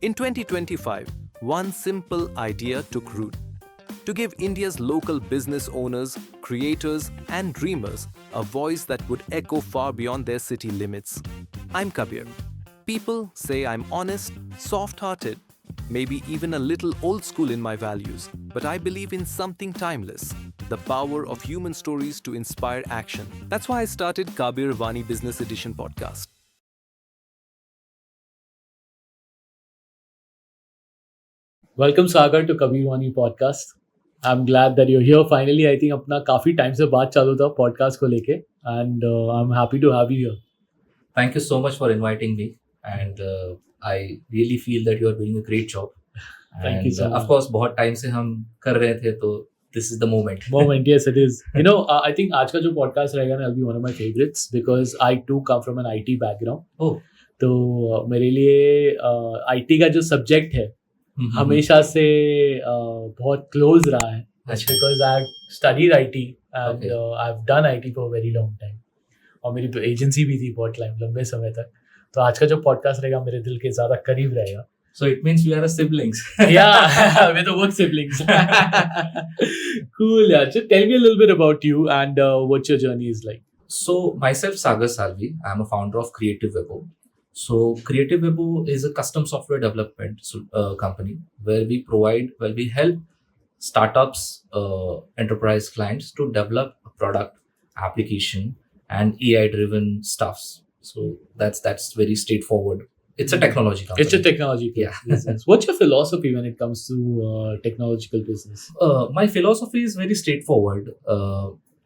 In 2025, one simple idea took root: to give India's local business owners, creators, and dreamers a voice that would echo far beyond their city limits. I'm Kabirr. People say I'm honest, soft-hearted, maybe even a little old school in my values, but I believe in something timeless: the power of human stories to inspire action. That's why I started Kabirr Vani Business Edition podcast. Welcome Sagar to Kabirr Vani Podcast. I'm glad that you're here finally. I think अपना काफी time से बात चालू था podcast को लेके and I'm happy to have you here. Thank you so much for inviting me, and I really feel that you are doing a great job. Thank you so much. Of course, बहुत time से हम कर रहे थे, तो this is the moment. Yes, it is. I think आज का जो podcast रहेगा ना, will be one of my favorites because I too come from an IT background. Oh. तो मेरे लिए IT का जो subject है हमेशा से बहुत क्लोज रहा है. Because I have studied IT and I've done IT for a very long time. और मेरी तो एजेंसी भी थी बहुत लंबे समय तक. तो आज का जो पॉडकास्ट रहेगा मेरे दिल के ज़्यादा करीब रहेगा. So it means we are siblings. Yeah, we're the work siblings. Cool, yeah. Just tell me a little bit about you and what your journey is like. So myself, Sagar Salvi, I'm a founder of CreativeWebo. So CreativeWebo is a custom software development company where we help startups, enterprise clients to develop a product, application, and AI-driven stuffs. So that's very straightforward. It's a technology company. It's a technology business. What's your philosophy when it comes to technological business? My philosophy is very straightforward.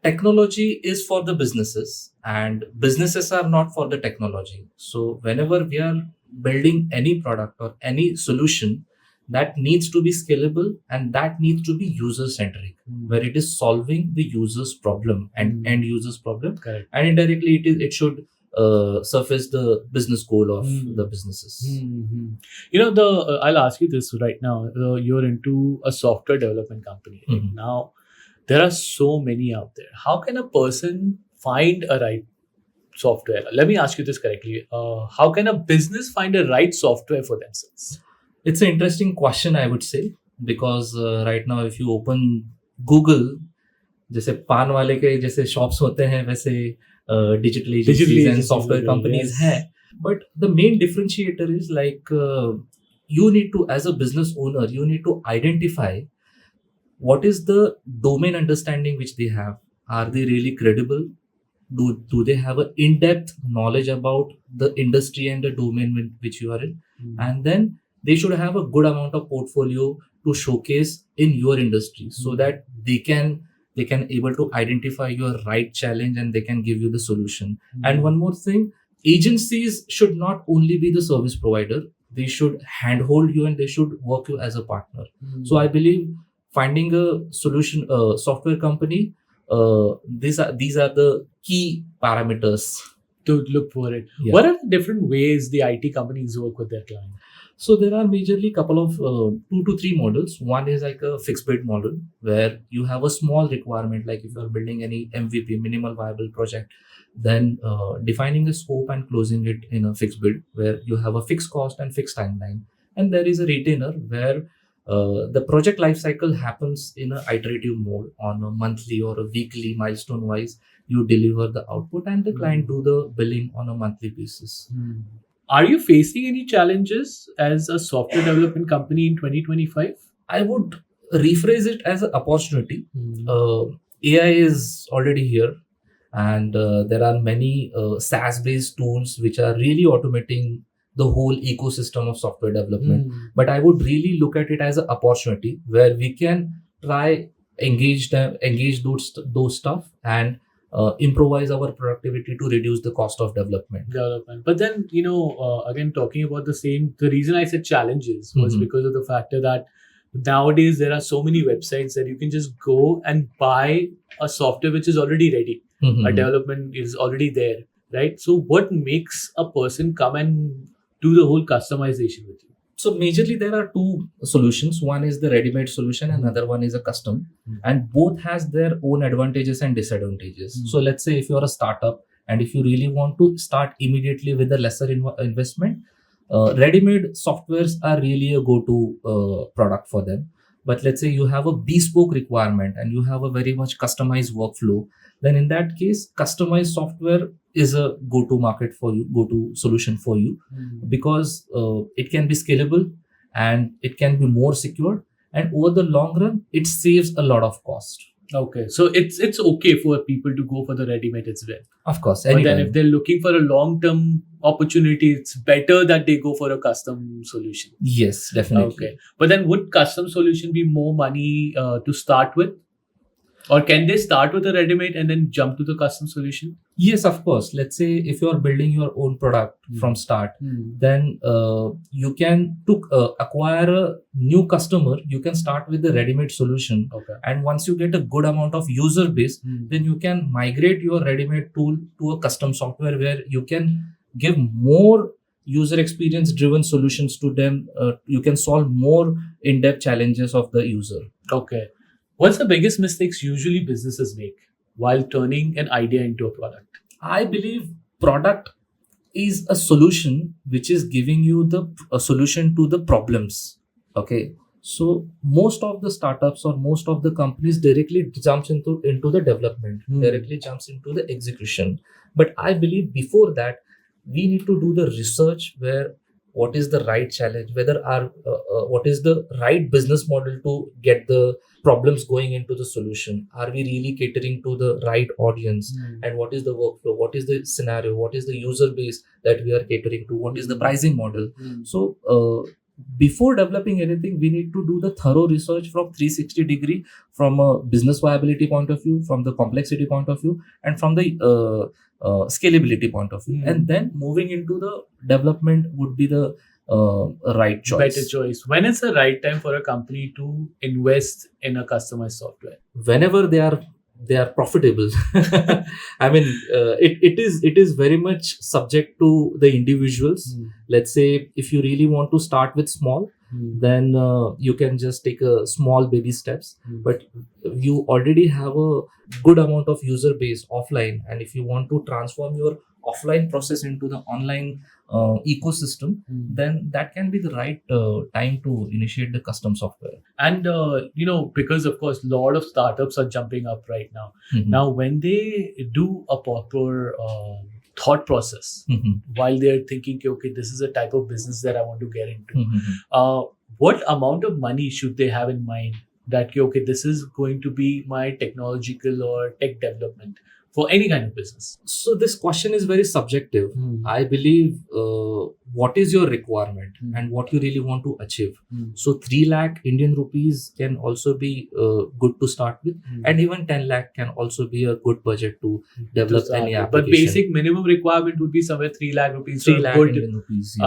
Technology is for the businesses and businesses are not for the technology. So whenever we are building any product or any solution, that needs to be scalable and that needs to be user-centric, where it is solving the user's problem and end user's problem. Correct. And indirectly it should surface the business goal of the businesses. I'll ask you this right now. You're into a software development company right now. There are so many out there. How can a person find a right software? Let me ask you this correctly. How can a business find a right software for themselves? It's an interesting question, I would say, because right now if you open Google, जैसे पान वाले के जैसे shops होते हैं वैसे digital agencies and software companies हैं. But the main differentiator is like you need to, as a business owner, you need to identify what is the domain understanding which they have. Are they really credible? Do they have an in-depth knowledge about the industry and the domain which you are in? And then they should have a good amount of portfolio to showcase in your industry so that they can able to identify your right challenge and they can give you the solution. And one more thing, agencies should not only be the service provider, they should handhold you and they should work you as a partner. So I believe finding a solution, software company, these are the key parameters to look for it. Yeah. What are the different ways the IT companies work with their clients? So there are majorly couple of 2 to 3 models. One is like a fixed bid model where you have a small requirement, like if you are building any MVP, minimal viable project, then defining a scope and closing it in a fixed bid where you have a fixed cost and fixed timeline. And there is a retainer where the project lifecycle happens in an iterative mode on a monthly or a weekly milestone wise. You deliver the output and the client do the billing on a monthly basis. Are you facing any challenges as a software development company in 2025? I would rephrase it as an opportunity. AI is already here and there are many SaaS-based tools which are really automating the whole ecosystem of software development. But I would really look at it as an opportunity where we can try engage those stuff and improvise our productivity to reduce the cost of development. But then, again, talking about the reason I said challenges was because of the factor that nowadays there are so many websites that you can just go and buy a software which is already ready. A development is already there, right? So what makes a person come and do the whole customization with you? So majorly there are two solutions. One is the ready-made solution and another one is a custom. And both has their own advantages and disadvantages. So let's say if you're a startup and if you really want to start immediately with a lesser investment, ready-made softwares are really a go-to product for them. But let's say you have a bespoke requirement and you have a very much customized workflow, then in that case, customized software is a go-to market for you, go-to solution for you, because it can be scalable and it can be more secure, and over the long run, it saves a lot of cost. Okay, so it's okay for people to go for the ready-made as well. Of course, But then anytime. if they're looking for a long-term opportunity, it's better that they go for a custom solution. Yes, definitely. Okay, but then would custom solution be more money to start with? Or can they start with a ready-made and then jump to the custom solution? Yes, of course. Let's say if you are building your own product from start, then you can acquire a new customer. You can start with the ready-made solution, Okay. and once you get a good amount of user base, then you can migrate your ready-made tool to a custom software where you can give more user experience driven solutions to them. You can solve more in-depth challenges of the user. Okay. What's the biggest mistakes usually businesses make while turning an idea into a product? I believe product is a solution which is giving you a solution to the problems. Okay. So most of the startups or most of the companies directly jumps into the development, directly jumps into the execution. But I believe before that, we need to do the research where what is the right challenge, whether what is the right business model to get the problems going into the solution. Are we really catering to the right audience? And what is the workflow? What is the scenario? What is the user base that we are catering to? What is the pricing model? So before developing anything, we need to do the thorough research from 360 degree, from a business viability point of view, from the complexity point of view, and from the scalability point of view. And then moving into the development would be the right choice. Better choice. When is the right time for a company to invest in a customized software? Whenever they are profitable. I mean, it is very much subject to the individuals. Let's say if you really want to start with small, then you can just take a small baby steps. But you already have a good amount of user base offline, and if you want to transform your offline process into the online ecosystem, then that can be the right time to initiate the custom software. And because of course a lot of startups are jumping up right now. Now when they do a proper thought process while they're thinking, okay, this is a type of business that I want to get into, what amount of money should they have in mind that, okay, this is going to be my technological or tech development for any kind of business? So this question is very subjective. I believe what is your requirement and what you really want to achieve. So 3 lakh Indian rupees can also be good to start with, and even 10 lakh can also be a good budget to develop any application. But basic minimum requirement would be somewhere 3 lakh rupees. 3 lakh Indian rupees.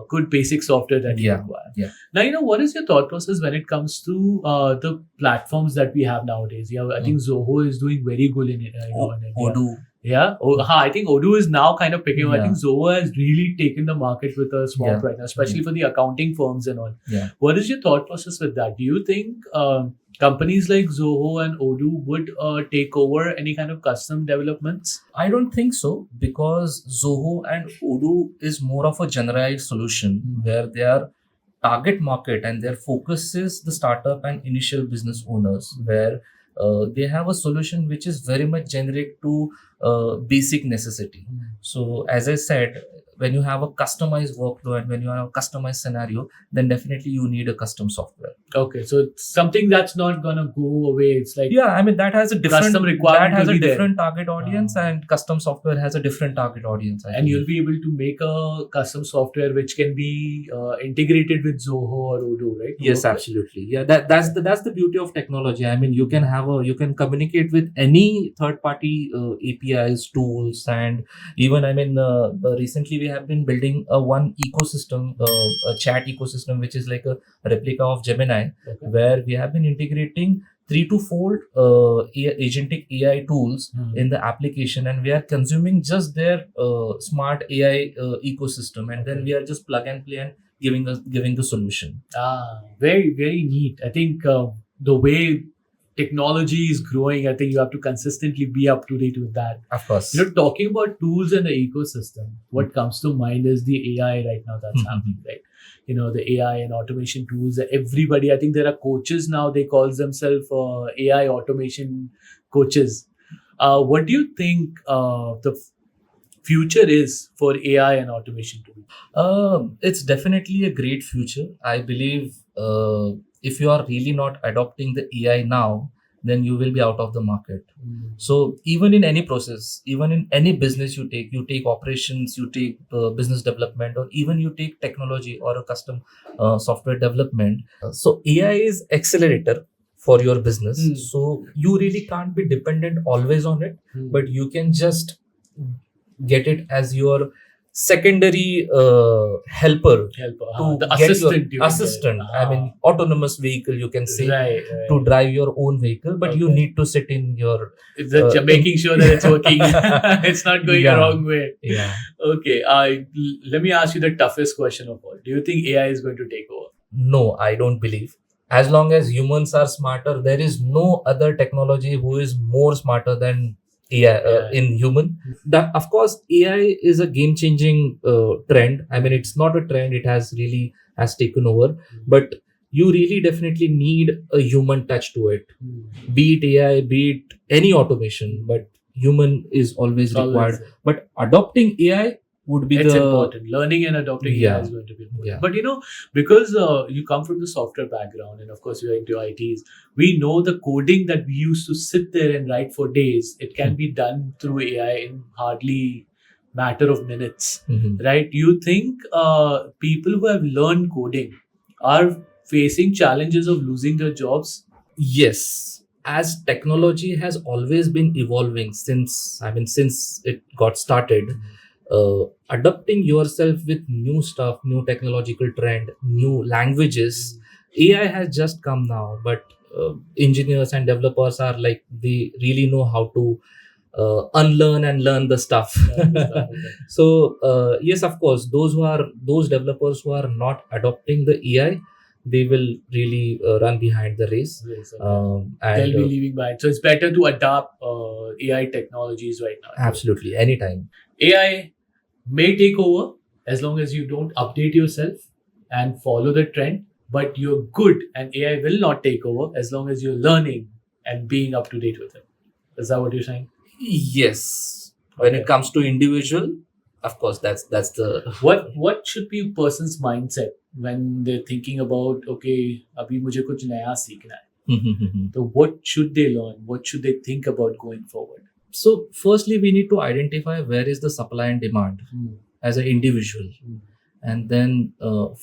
Good basic software that you require. Yeah. Now, what is your thought process when it comes to the platforms that we have nowadays? I think Zoho is doing very good in it. In India. Odoo. Yeah. I think Odoo is now kind of picking up. I think Zoho has really taken the market with a swamp right now, especially for the accounting firms and all. What is your thought process with that? Do you think companies like Zoho and Odoo would take over any kind of custom developments? I don't think so, because Zoho and Odoo is more of a generalized solution where they are target market and their focus is the startup and initial business owners, where they have a solution which is very much generic to basic necessity. So as I said, when you have a customized workflow and when you have a customized scenario, then definitely you need a custom software. Okay, so it's something that's not gonna go away. It's like, I mean, that has a different custom requirement, that has will a be there. different target audience, and custom software has a different target audience. I And believe. you'll be able to make a custom software which can be integrated with Zoho or Odoo, right? Yes, absolutely. Yeah, that's the beauty of technology. I mean, you can communicate with any third party APIs, tools, and even recently we have been building one ecosystem, a chat ecosystem, which is like a replica of Gemini, where we have been integrating 3 to 4 agentic AI tools in the application, and we are consuming just their smart AI ecosystem, and then we are just plug and play and giving the solution. Very, very neat. I think the way technology is growing. I think you have to consistently be up to date with that. Of course. Talking about tools and the ecosystem, what comes to mind is the AI right now that's happening, right? The AI and automation tools. Everybody, I think there are coaches now. They call themselves AI automation coaches. What do you think the future is for AI and automation tools? It's definitely a great future. I believe if you are really not adopting the AI now, then you will be out of the market. So even in any process, even in any business you take operations, you take business development, or even you take technology or a custom software development. So AI is accelerator for your business. So you really can't be dependent always on it, but you can just get it as your secondary helper to the get assistant. your assistant. I mean, autonomous vehicle, you can say, to drive your own vehicle, but you need to sit in your making sure that it's working. It's not going the wrong way. Yeah. Okay. Let me ask you the toughest question of all. Do you think AI is going to take over? No, I don't believe. As long as humans are smarter, there is no other technology who is more smarter than AI in human. Of course, AI is a game-changing trend. I mean, it's not a trend; it has taken over. But you really definitely need a human touch to it. Be it AI, be it any automation, but human is always required. But adopting AI would be important. Learning and adopting AI is going to be important. Yeah. But because you come from the software background, and of course you're into ITs, we know the coding that we used to sit there and write for days, it can be done through AI in hardly matter of minutes, right? Do you think people who have learned coding are facing challenges of losing their jobs? Yes. As technology has always been evolving since it got started. Adapting yourself with new stuff, new technological trend, new languages. AI has just come now, but engineers and developers are like, they really know how to unlearn and learn the stuff. So yes, of course, those developers who are not adopting the AI, they will really run behind the race. And they'll be leaving behind. So it's better to adapt AI technologies right now. Absolutely, anytime. AI may take over as long as you don't update yourself and follow the trend, but you're good, and AI will not take over as long as you're learning and being up to date with it. Is that what you're saying? Yes. When it comes to individual, of course, that's the what should be a person's mindset when they're thinking about, okay, abhi mujhe kuch naya seekhna hai. So what should they learn? What should they think about going forward? So firstly, we need to identify where is the supply and demand as an individual, and then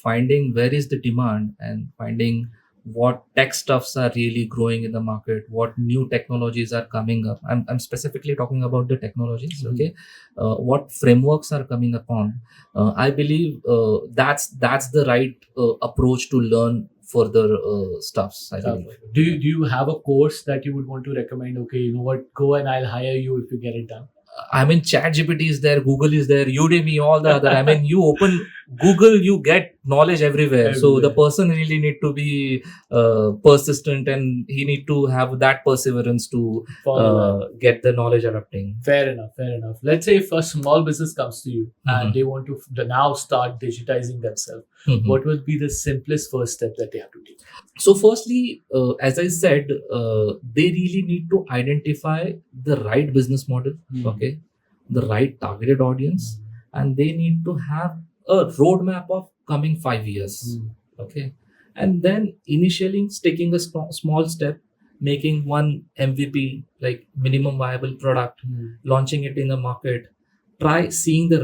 finding where is the demand and finding what tech stuffs are really growing in the market, what new technologies are coming up. I'm specifically talking about the technologies. Okay, what frameworks are coming upon. I believe that's the right approach to learn further stuffs. I believe. Do you have a course that you would want to recommend? Okay, you know what, go and I'll hire you if you get it done. I mean, ChatGPT is there, Google is there, Udemy, all the other. I mean, you open Google, you get knowledge everywhere. So the person really need to be persistent, and he need to have that perseverance to get the knowledge adapting. Fair enough. Let's say if a small business comes to you and they want to now start digitizing themselves, what would be the simplest first step that they have to take? So firstly, as I said, they really need to identify the right business model, okay, the right targeted audience, and they need to have a roadmap of coming 5 years, okay, and then initially taking a small step, making one MVP, like minimum viable product, launching it in the market, try seeing the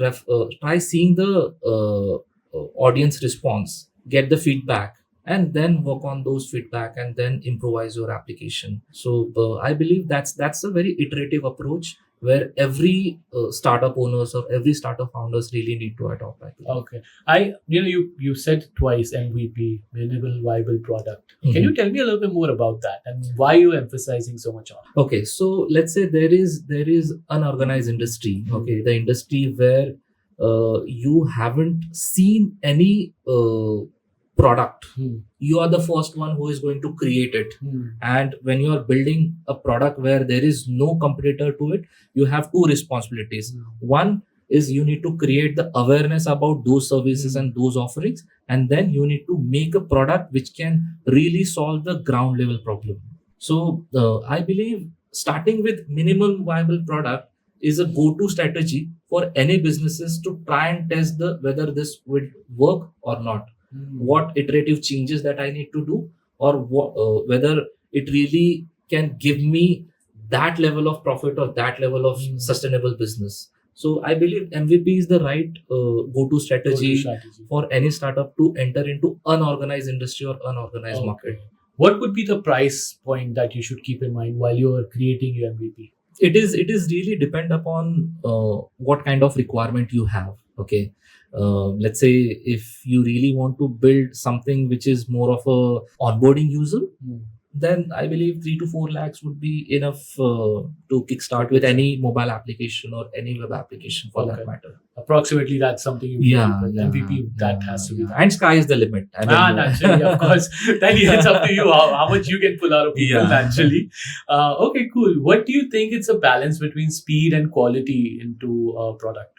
audience response, get the feedback, and then work on those feedback and then improvise your application. So I believe that's a very iterative approach where every startup owners or every startup founders really need to adopt. Okay, you said twice MVP, minimal viable product. Can you tell me a little bit more about that and why you're emphasizing so much on it? Okay, so let's say there is unorganized industry. Okay, the industry where you haven't seen any product. You are the first one who is going to create it. And when you are building a product where there is no competitor to it, you have two responsibilities. One is you need to create the awareness about those services and those offerings, and then you need to make a product which can really solve the ground level problem. So I believe starting with minimum viable product is a go-to strategy for any businesses to try and test the whether this would work or not, what iterative changes that I need to do, or whether it really can give me that level of profit or that level of sustainable business. So I believe MVP is the right go-to strategy for any startup to enter into unorganized industry or unorganized market. What would be the price point that you should keep in mind while you are creating your MVP? It is really depend upon what kind of requirement you have. Okay, let's say if you really want to build something which is more of a onboarding user, then I believe 3 to 4 lakhs would be enough to kickstart with any mobile application or any web application for that matter. Approximately, that's something you MVP that has to be. And sky is the limit. I mean, naturally, of course. Then it's up to you how much you can pull out of people naturally. Okay, cool. What do you think it's a balance between speed and quality into a product,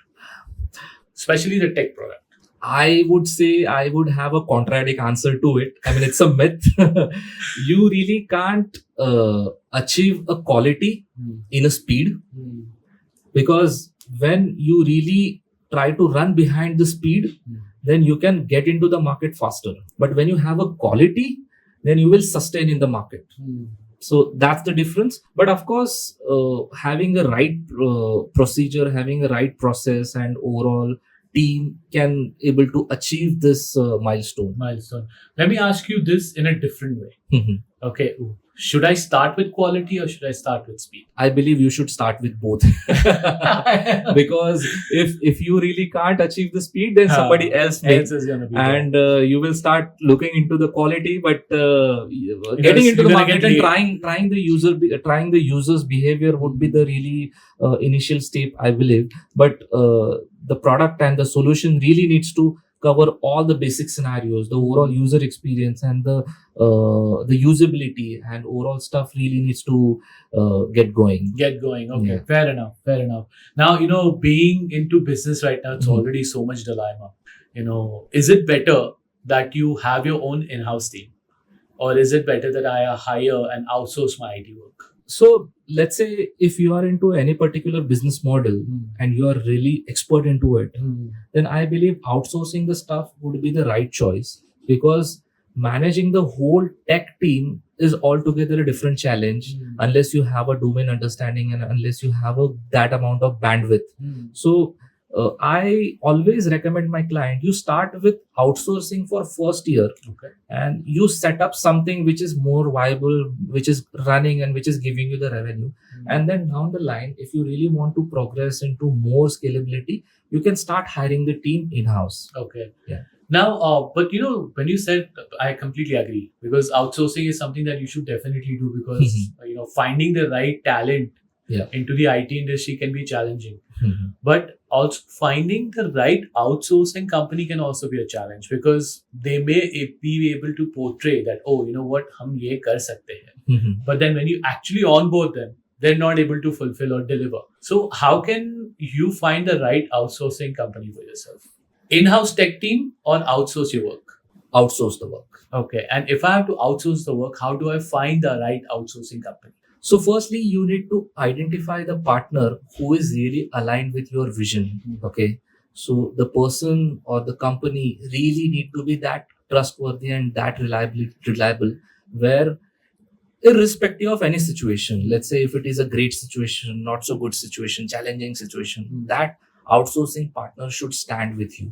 especially the tech product? I would say I would have a contradict answer to it. I mean, it's a myth. You really can't achieve a quality in a speed, because when you really try to run behind the speed, then you can get into the market faster. But when you have a quality, then you will sustain in the market. So that's the difference. But of course, having a right procedure, having a right process, and overall team can able to achieve this milestone. Let me ask you this in a different way. Okay, should I start with quality or should I start with speed? I believe you should start with both. Because if you really can't achieve the speed, then somebody else may. Is gonna be and you will start looking into the quality, but getting into the market and trying the user's behavior would be the really initial step, I believe. But the product and the solution really needs to cover all the basic scenarios, the overall user experience, and the usability and overall stuff really needs to get going. Okay, fair enough. Now, being into business right now, it's already so much dilemma. Is it better that you have your own in-house team, or is it better that I hire and outsource my IT work? So let's say if you are into any particular business model and you are really expert into it, then I believe outsourcing the stuff would be the right choice, because managing the whole tech team is altogether a different challenge unless you have a domain understanding and unless you have that amount of bandwidth. So I always recommend my client, you start with outsourcing for first year, and you set up something which is more viable, which is running and which is giving you the revenue. And then down the line, if you really want to progress into more scalability, you can start hiring the team in-house. Okay. Yeah. Now, but when you said, I completely agree, because outsourcing is something that you should definitely do, because finding the right talent into the IT industry can be challenging. But also finding the right outsourcing company can also be a challenge, because they may be able to portray that, hum ye kar sakte hain. But then when you actually onboard them, they're not able to fulfill or deliver. So how can you find the right outsourcing company for yourself? In-house tech team or outsource your work? Outsource the work. Okay. And if I have to outsource the work, how do I find the right outsourcing company? So firstly, you need to identify the partner who is really aligned with your vision. Okay. So the person or the company really need to be that trustworthy and that reliable, where irrespective of any situation, let's say if it is a great situation, not so good situation, challenging situation, that outsourcing partner should stand with you.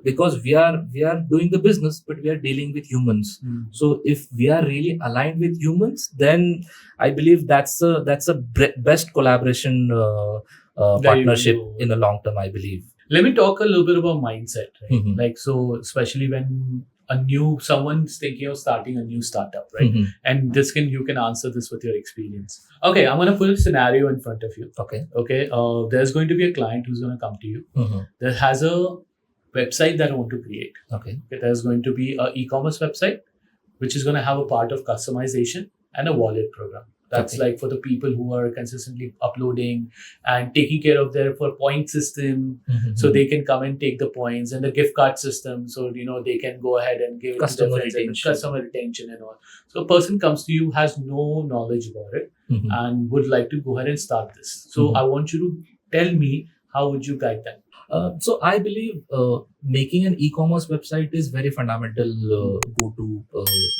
Because we are doing the business, but we are dealing with humans. So if we are really aligned with humans, then I believe that's a best collaboration partnership in the long term, I believe. Let me talk a little bit about mindset, right? So especially when someone's thinking of starting a new startup, right? And you can answer this with your experience. Okay, I'm going to put a scenario in front of you. Okay. There's going to be a client who's going to come to you. That has a website that I want to create. Okay. There's going to be an e-commerce website, which is going to have a part of customization and a wallet program. That's Okay. like for the people who are consistently uploading and taking care of their for point system, so they can come and take the points, and the gift card system, so they can go ahead and give it to Customer their friends and retention. customer retention and all. So a person comes to you, has no knowledge about it, and would like to go ahead and start this. So I want you to tell me, how would you guide them? So I believe making an e-commerce website is very fundamental go-to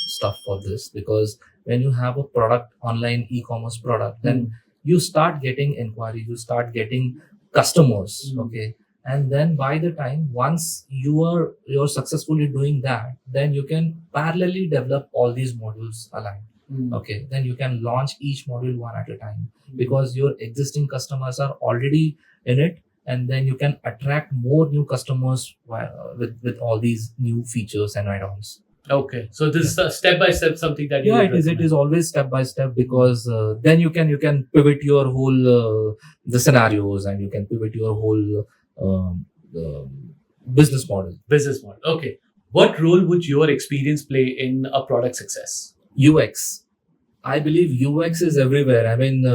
stuff for this, because when you have a product, online e-commerce product, then you start getting inquiry, you start getting customers. Okay. And then by the time once you're successfully doing that, then you can parallelly develop all these modules aligned. Okay. Then you can launch each module one at a time, because your existing customers are already in it, and then you can attract more new customers with all these new features and add-ons. Okay, so this is step by step something that you It is always step by step, because then you can pivot your whole the scenarios, and you can pivot your whole business model. Okay, what role would your experience play in a product success? UX, I believe UX is everywhere. I mean,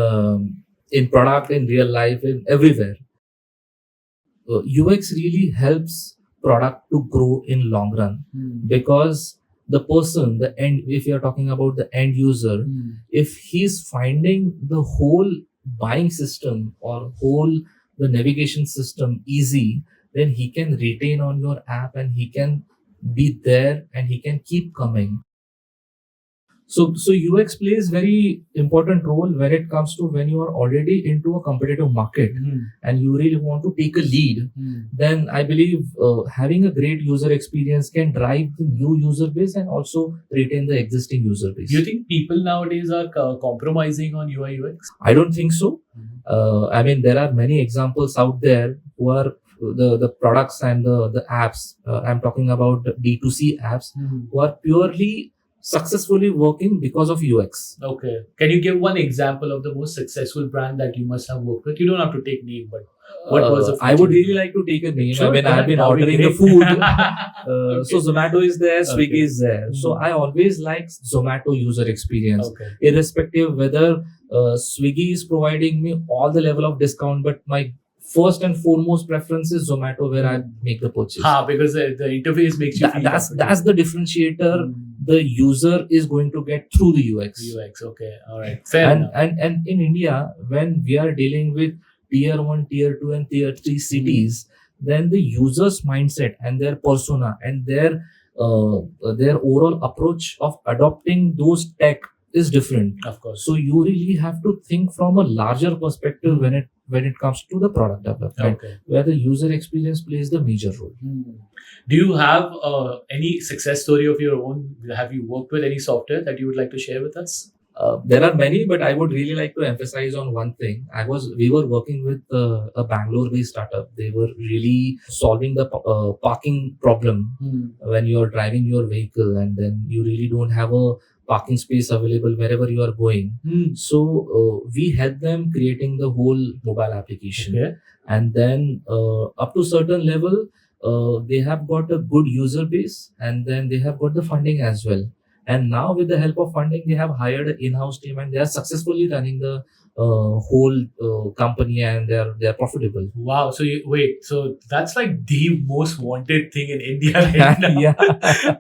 in product, in real life, in everywhere. UX really helps product to grow in long run, because the person, the end, if you're talking about the end user, if he's finding the whole buying system or whole the navigation system easy, then he can retain on your app, and he can be there, and he can keep coming. So UX plays very important role when it comes to when you are already into a competitive market and you really want to take a lead. Then I believe having a great user experience can drive the new user base and also retain the existing user base. Do you think people nowadays are compromising on UI UX? I don't think so. I mean, there are many examples out there who are the products and the apps. I'm talking about D2C apps who are purely successfully working because of UX. Okay. Can you give one example of the most successful brand that you must have worked with? You don't have to take name, but what was the I would really like to take a name. Sure, I mean, I've been that would be ordering the great. food. Okay. So Zomato is there, Swiggy Okay. is there. So I always like Zomato user experience, Okay. irrespective whether Swiggy is providing me all the level of discount, but my first and foremost preference is Zomato, where I make the purchase. Because the interface makes you feel That's comfortable. the differentiator the user is going to get through the UX. UX. Okay. All right. Fair enough. And in India, when we are dealing with tier 1, tier 2 and tier 3 cities, then the user's mindset and their persona and their overall approach of adopting those tech is different. Of course. So you really have to think from a larger perspective when it comes to the product development, Okay. where the user experience plays the major role. Do you have any success story of your own? Have you worked with any software that you would like to share with us? There are many, but I would really like to emphasize on one thing. We were working with a Bangalore-based startup. They were really solving the parking problem when you are driving your vehicle, and then you really don't have a parking space available wherever you are going. So we help them creating the whole mobile application, Okay. and then up to certain level, they have got a good user base, and then they have got the funding as well. And now with the help of funding, they have hired an in-house team, and they are successfully running the whole company, and they are profitable. Wow. So so that's like the most wanted thing in India right now. Yeah.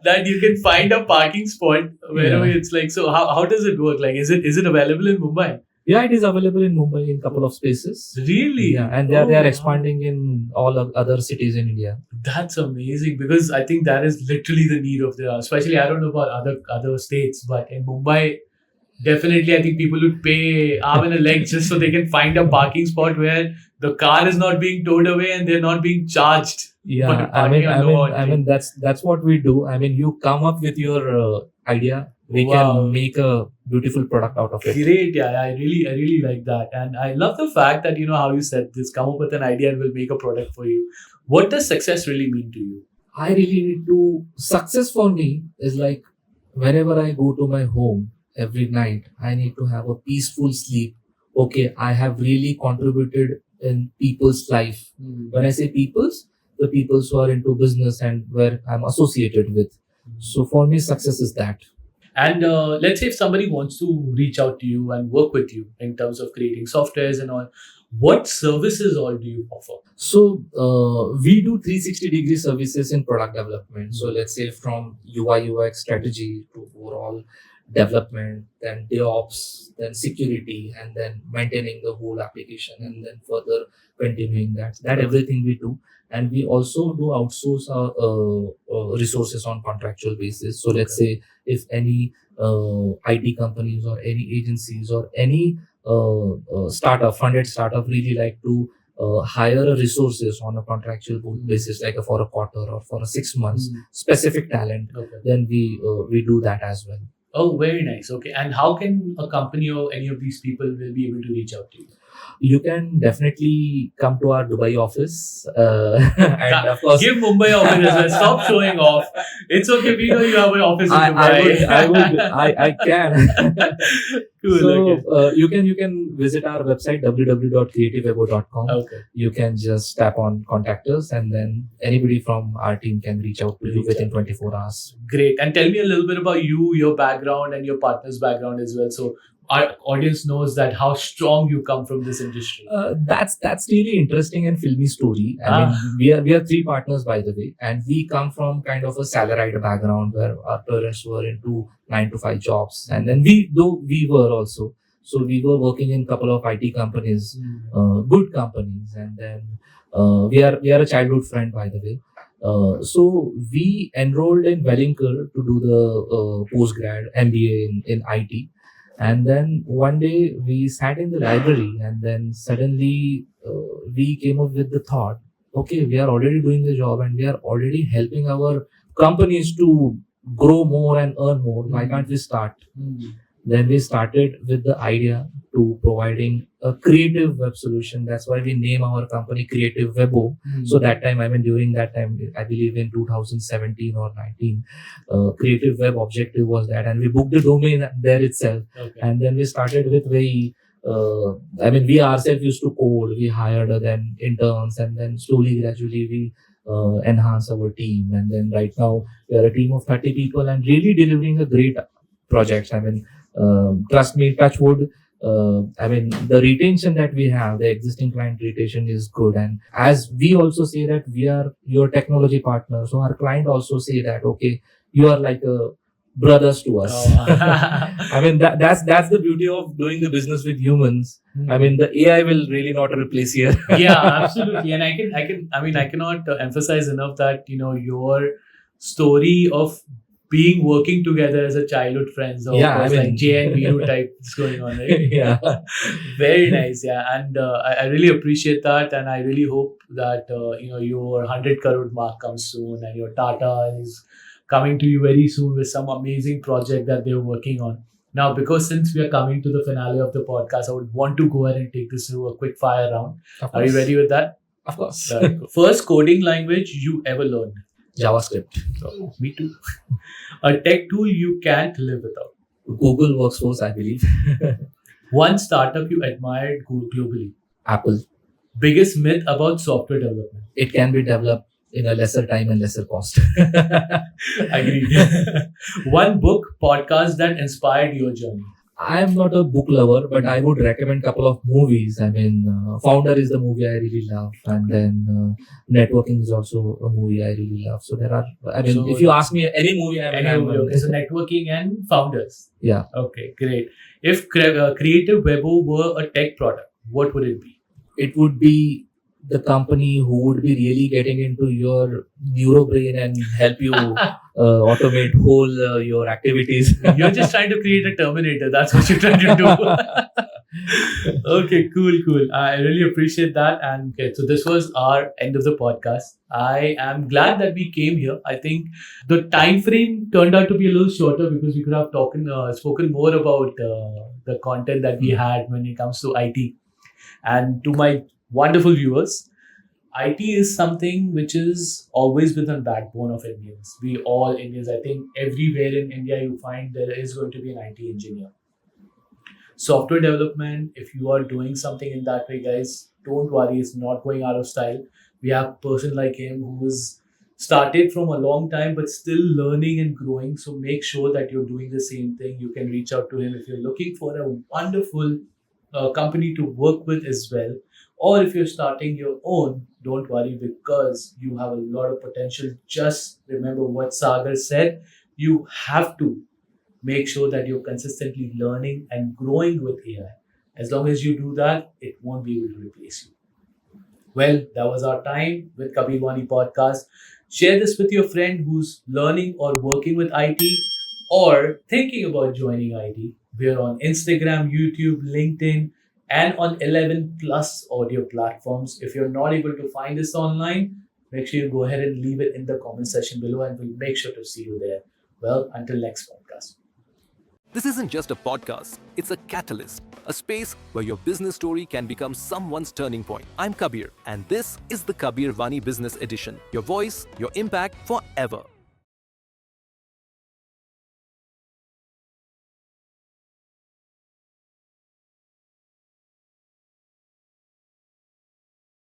That you can find a parking spot wherever Yeah. it's like. So how does it work? Like, is it available in Mumbai? Yeah, it is available in Mumbai in couple of spaces. Really? Yeah, and they Oh, are wow. expanding in all of other cities in India. That's amazing, because I think that is literally the need of the hour. Especially, I don't know about other states, but in Mumbai, definitely I think people would pay arm and a leg just so they can find a parking spot where the car is not being towed away and they're not being charged. Yeah, for parking on no entry. that's what we do. I mean, you come up with your idea, we Wow. can make a beautiful product out of it. Great, yeah, I really like that, and I love the fact that how you said this. Come up with an idea and we'll make a product for you. What does success really mean to you? I really need to success for me is like whenever I go to my home every night, I need to have a peaceful sleep. Okay, I have really contributed in people's life. When I say people's, the people who are into business and where I'm associated with. So for me, success is that. And let's say if somebody wants to reach out to you and work with you in terms of creating softwares and all, what services all do you offer? So we do 360-degree services in product development. So let's say from UI UX strategy to overall development, then DevOps, then security, and then maintaining the whole application, and then further continuing that everything we do. And we also do outsource our resources on contractual basis. So let's say if any IT companies or any agencies or any funded startup really like to hire resources on a contractual basis, like for a quarter or for a 6 months, specific talent, then we do that as well. Oh, very nice. Okay. And how can a company or any of these people will be able to reach out to you? You can definitely come to our Dubai office. And of course, give Mumbai office as well. Stop showing off. It's okay. We know you have an office in Dubai. I can. Cool. So you can visit our website www.creativewebo.com. Okay. You can just tap on contact us, and then anybody from our team can reach out to you within 24 hours. Great. And tell me a little bit about you, your background, and your partner's background as well. So our audience knows that how strong you come from this industry. That's really interesting and filmy story. I mean, we are 3 partners, by the way, and we come from kind of a salaried background where our parents were into 9-to-5 jobs, and then we were also. So we were working in a couple of IT companies, good companies, and then we are a childhood friend, by the way. So we enrolled in Wellington to do the postgrad MBA in IT. And then one day we sat in the library, and then suddenly we came up with the thought, okay, we are already doing the job and we are already helping our companies to grow more and earn more. Why can't we start? Then we started with the idea to providing a creative web solution. That's why we name our company CreativeWebo. So that time, I mean, during that time, I believe in 2017 or 19, Creative Web objective was that, and we booked the domain there itself. Okay. And then we started with we ourselves used to code. We hired then interns, and then slowly, gradually, we enhance our team. And then right now, we are a team of 30 people and really delivering a great projects. I mean, trust me, touch wood. I mean, the retention that we have, the existing client retention is good. And as we also say that we are your technology partner, so our client also say that, okay, you are like brothers to us. I mean, that's the beauty of doing the business with humans. I mean, the AI will really not replace here. Yeah, absolutely. And I cannot emphasize enough that, your story of working together as a childhood friends, or like J and Viru type is going on, right? Yeah. Very nice. Yeah. And I really appreciate that. And I really hope that, your 100 crore mark comes soon, and your Tata is coming to you very soon with some amazing project that they're working on. Now, because since we are coming to the finale of the podcast, I would want to go ahead and take this through a quick fire round. Are you ready with that? Of course. First coding language you ever learned? JavaScript. Oh, me too. A tech tool you can't live without? Google Workspace, I believe. One startup you admired globally? Apple. Biggest myth about software development? It can be developed in a lesser time and lesser cost. Agreed. One book, podcast that inspired your journey? I am not a book lover, but I would recommend a couple of movies. I mean, Founder is the movie I really love, and then Networking is also a movie I really love. So there are, if you ask me any movie, okay, so Networking and Founders. Yeah. Okay, great. If CreativeWebo were a tech product, what would it be? It would be the company who would be really getting into your neurobrain and help you automate whole your activities. You're just trying to create a Terminator. That's what you're trying to do. Okay, cool. I really appreciate that. And okay, so this was our end of the podcast. I am glad that we came here. I think the time frame turned out to be a little shorter because we could have spoken more about the content that we had when it comes to IT. And to my wonderful viewers, IT is something which is always been the backbone of Indians. We all Indians, I think everywhere in India you find there is going to be an IT engineer. Software development, if you are doing something in that way, guys, don't worry, it's not going out of style. We have a person like him who's started from a long time but still learning and growing. So make sure that you're doing the same thing. You can reach out to him if you're looking for a wonderful company to work with as well. Or if you're starting your own, don't worry because you have a lot of potential. Just remember what Sagar said. You have to make sure that you're consistently learning and growing with AI. As long as you do that, it won't be able to replace you. Well, that was our time with Kabirr Vani Podcast. Share this with your friend who's learning or working with IT or thinking about joining IT. We're on Instagram, YouTube, LinkedIn, and on 11 plus audio platforms. If you're not able to find us online, make sure you go ahead and leave it in the comment section below and we'll make sure to see you there. Well, until next podcast. This isn't just a podcast, it's a catalyst, a space where your business story can become someone's turning point. I'm Kabir, and this is the Kabirr Vani Business Edition. Your voice, your impact forever.